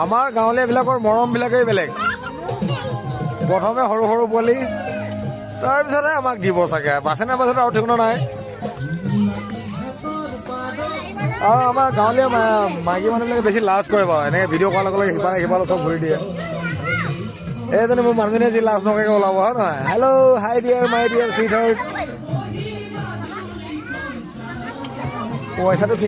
আমাৰ গাঁৱলীয়াবিলাকৰ মৰমবিলাকেই বেলেগ। প্ৰথমে সৰু সৰু পোৱালি, তাৰপিছতে আমাক দিব চাগে, বাছে নে বাছত আৰু ঠিকনা নাই। আৰু আমাৰ গাঁৱলীয়া মাইকী মানুহবিলাকে বেছি লাজ কৰে বাৰু, এনেকৈ ভিডিঅ' কৰাৰ লগে লগে সিফালে সিফালে চব ঘূৰি দিয়ে। এইজনী মোৰ মানুহজনীয়ে যি লাজ নকৰাকৈ ওলাব, হয় নহয়? Hello' hi dear my dear sweet heart. পইচাটো